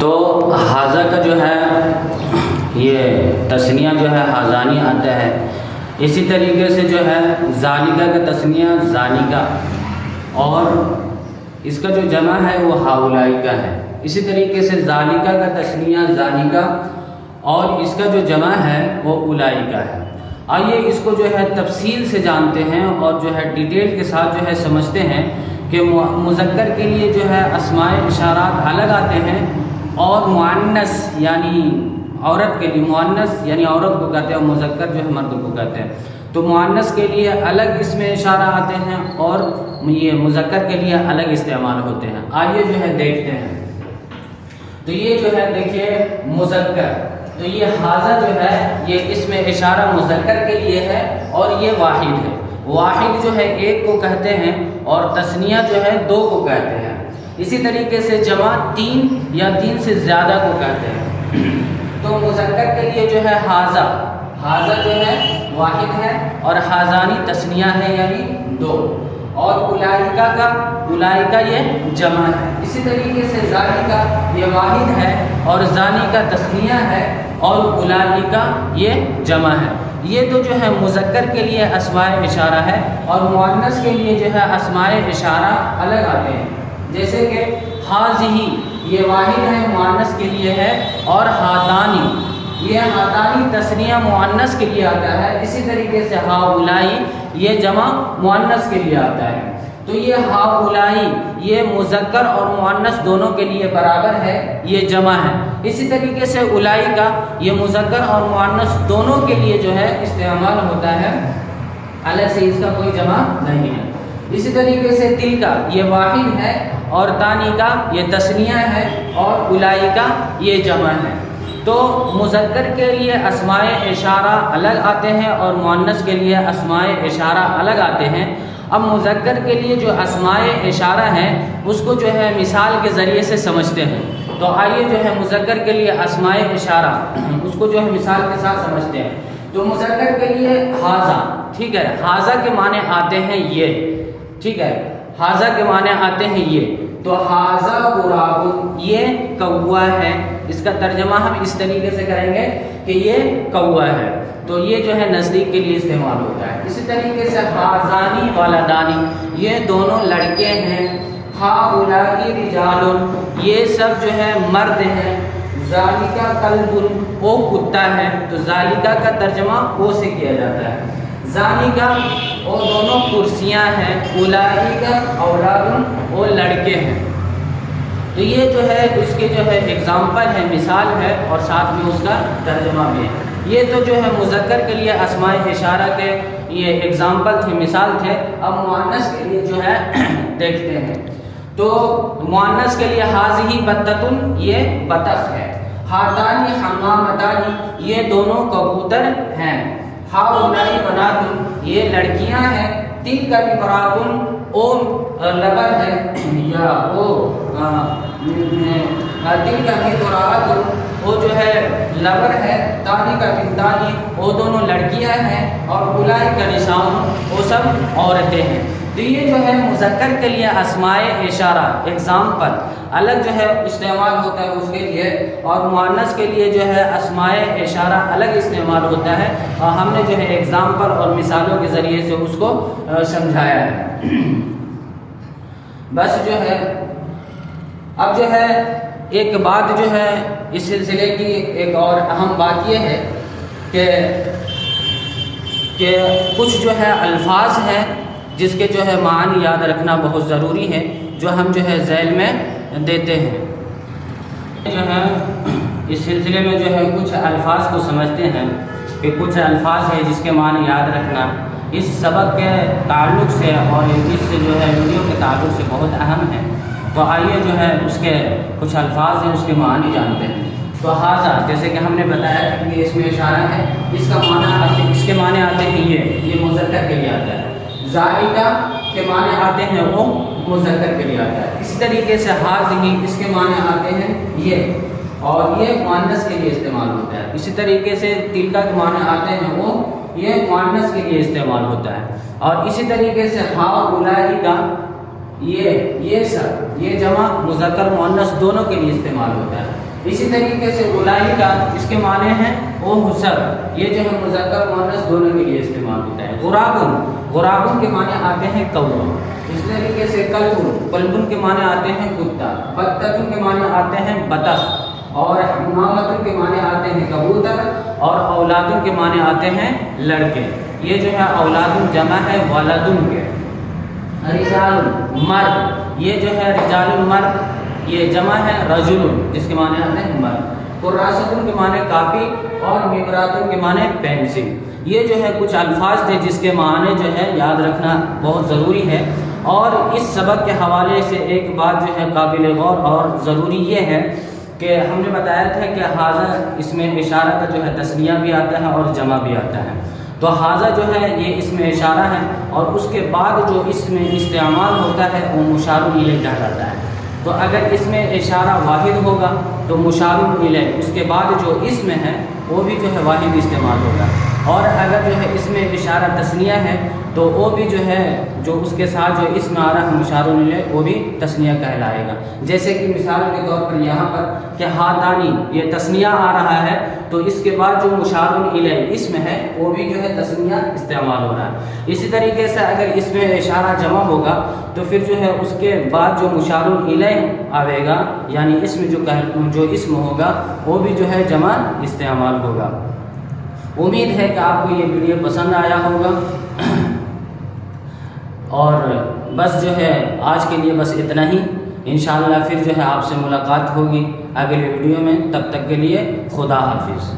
تو حاضہ کا جو ہے یہ تثنیہ جو ہے حاضانی آتا ہے. اسی طریقے سے جو ہے ذالکہ کا تثنیہ ذالکہ، اور اس کا جو جمع ہے وہ ہاؤلائی کا ہے. اسی طریقے سے ذالکہ کا تثنیہ ذالکہ، اور اس کا جو جمع ہے وہ اولائی کا ہے. آئیے اس کو جو ہے تفصیل سے جانتے ہیں اور جو ہے ڈیٹیل کے ساتھ جو ہے سمجھتے ہیں کہ مذکر کے لیے جو ہے اسماء اشارات الگ آتے ہیں، اور مؤنث یعنی عورت کے لیے، مؤنث یعنی عورت کو کہتے ہیں، مذکر جو ہے مرد کو کہتے ہیں. تو مؤنث کے لیے الگ اس میں اشارہ آتے ہیں اور یہ مذکر کے لیے الگ استعمال ہوتے ہیں. آئیے جو ہے دیکھتے ہیں. تو یہ جو ہے دیکھیے مذکر، تو یہ حاضہ جو ہے یہ اس میں اشارہ مذکر کے لیے ہے، اور یہ واحد ہے. واحد جو ہے ایک کو کہتے ہیں، اور تثنیہ جو ہے دو کو کہتے ہیں. اسی طریقے سے جمع تین یا تین سے زیادہ کو کہتے ہیں. تو مذکر کے لیے جو ہے حاضہ، حاضہ جو ہے واحد ہے، اور حاضانی تثنیہ ہے یعنی دو. اور اولائکہ کا، اولائکہ یہ جمع ہے. اسی طریقے سے ذالکہ یہ واحد ہے، اور ذانی کا تثنیہ ہے، اور اولائکہ یہ جمع ہے. یہ تو جو ہے مذکر کے لیے اسماء اشارہ ہے، اور مؤنث کے لیے جو ہے اسماء اشارہ الگ آتے ہیں. جیسے کہ حاذہ یہ واحد ہے، مؤنث کے لیے ہے، اور ہاتانی یہ ہاتانی تثنیہ مؤنث کے لیے آتا ہے. اسی طریقے سے ہاؤلائی یہ جمع مؤنث کے لیے آتا ہے. تو یہ ہاؤلائی یہ مذکر اور مؤنث دونوں کے لیے برابر ہے، یہ جمع ہے. اسی طریقے سے اولائکہ یہ مذکر اور مؤنث دونوں کے لیے جو ہے استعمال ہوتا ہے، الگ سے اس کا کوئی جمع نہیں ہے. اسی طریقے سے تلکا یہ واحد ہے، اور تانی کا یہ تثنیہ ہے، اور اولائکہ یہ جمع ہے. تو مذکر کے لیے اسماء اشارہ الگ آتے ہیں، اور مؤنث کے لیے اسماء اشارہ الگ آتے ہیں. اب مذکر کے لیے جو اسماء اشارہ ہیں اس کو جو ہے مثال کے ذریعے سے سمجھتے ہیں. تو آئیے جو ہے مذکر کے لیے اسماء اشارہ اس کو جو ہے مثال کے ساتھ سمجھتے ہیں. تو مذکر کے لیے حاضہ، ٹھیک ہے، حاضہ کے معنی آتے ہیں یہ، ٹھیک ہے، حاضہ کے معنی آتے ہیں یہ. تو حاضہ غراب یہ کوا ہے. اس کا ترجمہ ہم اس طریقے سے کریں گے کہ یہ کوا ہے. تو یہ جو ہے نزدیک کے لیے استعمال ہوتا ہے. اسی طریقے سے حاذانی ولدانی یہ دونوں لڑکے ہیں. ہؤلاء رجال یہ سب جو ہے مرد ہیں. ذالکہ کلب وہ کتا ہے. تو ذالکہ کا ترجمہ وہ سے کیا جاتا ہے. ذالکہ وہ دونوں کرسیاں ہیں. اولئک اولاد وہ لڑکے ہیں. تو یہ جو ہے اس کے جو ہے اگزامپل ہے، مثال ہے، اور ساتھ میں اس کا ترجمہ بھی ہے. یہ تو جو ہے مذکر کے لیے اسماء اشارہ کے یہ اگزامپل تھے، مثال تھے. اب مؤنث کے لیے جو ہے دیکھتے ہیں. تو مؤنث کے لیے حاذہ بطۃ یہ بطخ ہے. ہاتانی حمامتانی یہ دونوں کبوتر ہیں. ہؤلاء بنات یہ لڑکیاں ہیں. تلک بکرات او لبن ہے، یا وہ تلک بکرات وہ جو ہے لبن ہے. تانی کا بنتانی وہ دونوں لڑکیاں ہیں. اور اولئک نساء وہ سب عورتیں ہیں. تو یہ جو ہے مذکر کے لیے اسماء اشارہ اگزامپل الگ جو ہے استعمال ہوتا ہے اس کے لیے، اور مؤنث کے لیے جو ہے اسماء اشارہ الگ استعمال ہوتا ہے. اور ہم نے جو ہے اگزامپل اور مثالوں کے ذریعے سے اس کو سمجھایا ہے. بس جو ہے اب جو ہے ایک بات جو ہے اس سلسلے کی ایک اور اہم بات یہ ہے کہ کچھ جو ہے الفاظ ہیں جس کے جو ہے معنی یاد رکھنا بہت ضروری ہے، جو ہم جو ہے ذیل میں دیتے ہیں. جو ہے اس سلسلے میں جو ہے کچھ الفاظ کو سمجھتے ہیں کہ کچھ الفاظ ہیں جس کے معنی یاد رکھنا اس سبق کے تعلق سے اور اس سے جو ہے ویڈیو کے تعلق سے بہت اہم ہے. تو آئیے جو ہے اس کے کچھ الفاظ ہیں اس کے معنی جانتے ہیں. تو حاضہ جیسے کہ ہم نے بتایا کہ یہ اس میں اشارہ ہے، اس کا معنی اس کے معنی آتے ہیں یہ مذکر کے لیے آتا ہے. ذالکہ کے معنی آتے ہیں وہ مذکر کے لیے آتا ہے. اسی طریقے سے حاذہ اس کے معنی آتے ہیں یہ، اور یہ مؤنث کے لیے استعمال ہوتا ہے. اسی طریقے سے تلکا کے معنی آتے ہیں وہ، یہ مؤنث کے لیے استعمال ہوتا ہے. اور اسی طریقے سے ہؤلاء یہ سب یہ جمع مذکر مؤنث دونوں کے لیے استعمال ہوتا ہے. اسی طریقے سے اولئک اس کے معنی ہیں او حسب، یہ جو ہے مذکر مؤنث دونوں کے لیے استعمال ہوتا ہے۔ غرابن، غرابن کے معنی آتے ہیں کوّا، اس طریقے سے کلبن، کلبن کے معنی آتے ہیں کتا، بطۃ کے معنی آتے ہیں بطخ، اور حمامۃ کے معنی آتے ہیں کبوتر، اور اولاد کے معنی آتے ہیں لڑکے۔ یہ جو ہے اولاد جمع ہے ولدن کے۔ رجال مرد، یہ جو ہے رجال مرد یہ جمع ہے رجل، جس کے معنی آتے ہیں مرد۔ کراست کے معنی کاپی، اور مبرات کے معنی پینسل۔ یہ جو ہے کچھ الفاظ تھے جس کے معنی جو ہے یاد رکھنا بہت ضروری ہے۔ اور اس سبق کے حوالے سے ایک بات جو ہے قابل غور اور ضروری یہ ہے کہ ہم نے بتایا تھا کہ حاضہ اس میں اشارہ کا جو ہے تثنیہ بھی آتا ہے اور جمع بھی آتا ہے۔ تو حاضہ جو ہے یہ اس میں اشارہ ہے، اور اس کے بعد جو اس میں استعمال ہوتا ہے وہ مشار الیہ کہلاتا ہے۔ تو اگر اس میں اشارہ واحد ہوگا تو مشار الیہ، اس کے بعد جو اسم ہے وہ بھی جو ہے واحد استعمال ہوگا، اور اگر جو ہے اس میں اشارہ تثنیہ ہے تو وہ بھی جو ہے جو اس کے ساتھ جو اسم آ رہا ہے مشار الیہ وہ بھی تثنیہ کہلائے گا۔ جیسے کہ مثال کے طور پر یہاں پر کہ ہاتانی یہ تثنیہ آ رہا ہے، تو اس کے بعد جو مشار الیہ اسم ہے وہ بھی جو ہے تثنیہ استعمال ہو رہا ہے۔ اسی طریقے سے اگر اس میں اشارہ جمع ہوگا تو پھر جو ہے اس کے بعد جو مشار الیہ آئے گا، یعنی اسم جو اسم ہوگا وہ بھی جو ہے جمع استعمال ہوگا۔ امید ہے کہ آپ کو یہ ویڈیو پسند آیا ہوگا، اور بس جو ہے آج کے لیے بس اتنا ہی۔ انشاءاللہ پھر جو ہے آپ سے ملاقات ہوگی اگلی ویڈیو میں، تب تک کے لیے خدا حافظ۔